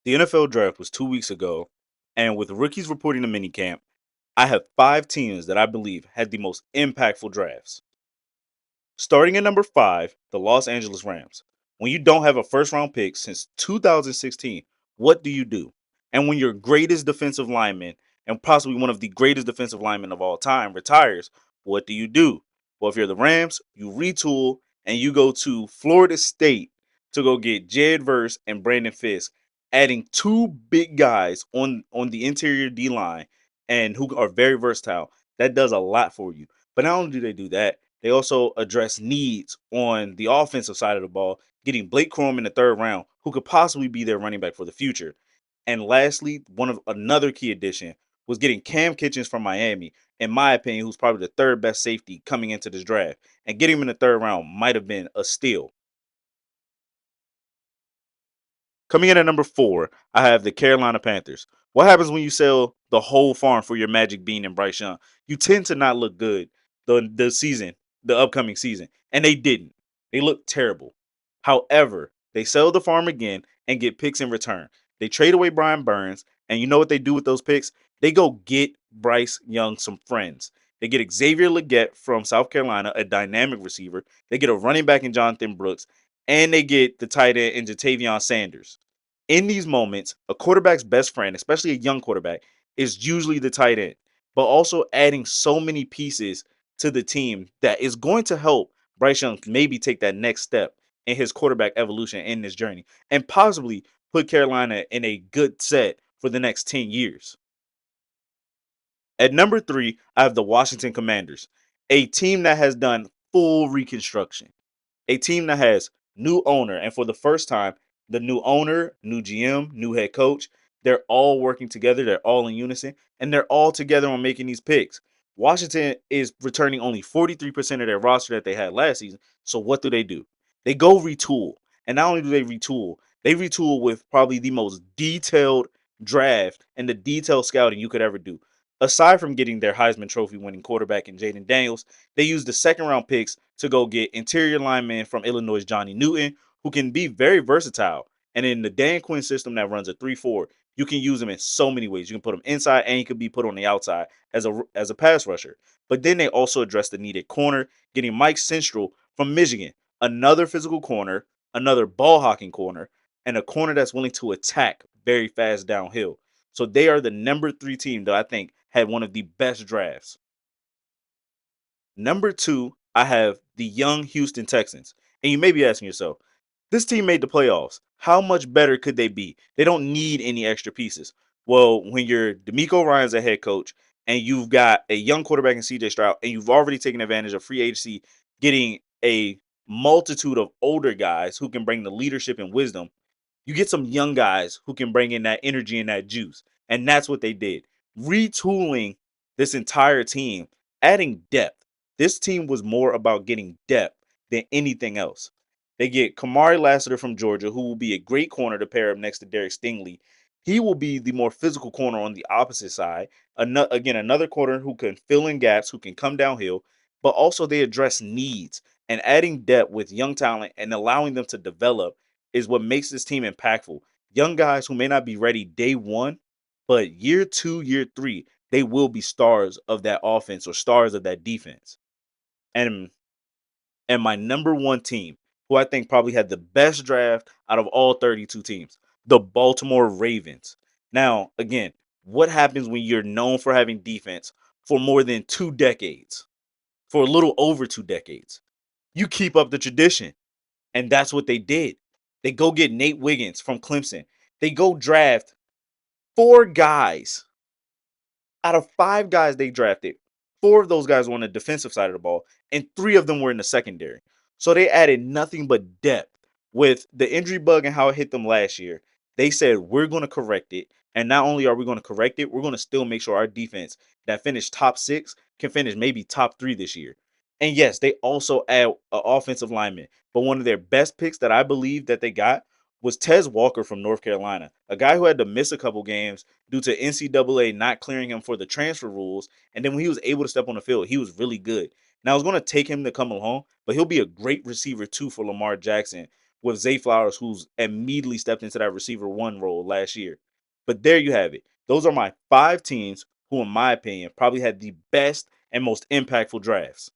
The NFL draft was 2 weeks ago, and with rookies reporting to minicamp, I have 5 teams that I believe had the most impactful drafts. Starting at number 5, the Los Angeles Rams. When you don't have a first round pick since 2016, what do you do? And when your greatest defensive lineman, and possibly one of the greatest defensive linemen of all time, retires, what do you do? Well, if you're the Rams, you retool and you go to Florida State to go get Jed Verse and Brandon Fisk, adding two big guys on the interior D line and who are very versatile. That does a lot for you. But not only do they do that, they also address needs on the offensive side of the ball, getting Blake Corum in the third round, who could possibly be their running back for the future. And lastly, one of another key addition was getting Cam Kitchens from Miami, in my opinion, who's probably the third best safety coming into this draft. And getting him in the third round might have been a steal. Coming in at number 4, I have the Carolina Panthers. What happens when you sell the whole farm for your Magic Bean and Bryce Young? You tend to not look good the upcoming season, and they didn't. They looked terrible. However, they sell the farm again and get picks in return. They trade away Brian Burns, and you know what they do with those picks? They go get Bryce Young some friends. They get Xavier Legette from South Carolina, a dynamic receiver. They get a running back in Jonathan Brooks, and they get the tight end in Jatavion Sanders. In these moments, a quarterback's best friend, especially a young quarterback, is usually the tight end, but also adding so many pieces to the team that is going to help Bryce Young maybe take that next step in his quarterback evolution in this journey and possibly put Carolina in a good set for the next 10 years. At number 3, I have the Washington Commanders, a team that has done full reconstruction, a team that has new owner, and for the first time, the new owner, new GM, new head coach, they're all working together, they're all in unison, and they're all together on making these picks. Washington is returning only 43% of their roster that they had last season. So what do? They go retool. And not only do they retool with probably the most detailed draft and the detailed scouting you could ever do. Aside from getting their Heisman Trophy winning quarterback in Jaden Daniels, they used the second round picks to go get interior lineman from Illinois, Johnny Newton, who can be very versatile. And in the Dan Quinn system that runs a 3-4, you can use him in so many ways. You can put him inside and he could be put on the outside as a pass rusher. But then they also address the needed corner, getting Mike Central from Michigan, another physical corner, another ball hawking corner, and a corner that's willing to attack very fast downhill. So they are the number 3 team that I think had one of the best drafts. Number 2, I have the young Houston Texans. And you may be asking yourself, this team made the playoffs. How much better could they be? They don't need any extra pieces. Well, when you're D'Amico Ryan's a head coach and you've got a young quarterback in CJ Stroud and you've already taken advantage of free agency, getting a multitude of older guys who can bring the leadership and wisdom, you get some young guys who can bring in that energy and that juice. And that's what they did. Retooling this entire team, adding depth. This team was more about getting depth than anything else. They get Kamari Lassiter from Georgia, who will be a great corner to pair up next to Derek Stingley. He will be the more physical corner on the opposite side. Again, another corner who can fill in gaps, who can come downhill, but also they address needs and adding depth with young talent and allowing them to develop is what makes this team impactful. Young guys who may not be ready day one, but year 2, year 3, they will be stars of that offense or stars of that defense. And my number 1 team, who I think probably had the best draft out of all 32 teams, the Baltimore Ravens. Now, again, what happens when you're known for having defense for more than 2 decades, for a little over 2 decades? You keep up the tradition. And that's what they did. They go get Nate Wiggins from Clemson. They go draft 4 guys out of 5 guys they drafted. 4 of those guys were on the defensive side of the ball, and 3 of them were in the secondary. So they added nothing but depth. With the injury bug and how it hit them last year, they said, we're going to correct it. And not only are we going to correct it, we're going to still make sure our defense that finished top 6 can finish maybe top 3 this year. And yes, they also add an offensive lineman. But one of their best picks that I believe that they got was Tez Walker from North Carolina, a guy who had to miss a couple games due to NCAA not clearing him for the transfer rules. And then when he was able to step on the field, he was really good. Now, I was going to take him to come along, but he'll be a great receiver too for Lamar Jackson with Zay Flowers, who's immediately stepped into that receiver one role last year. But there you have it. Those are my 5 teams who, in my opinion, probably had the best and most impactful drafts.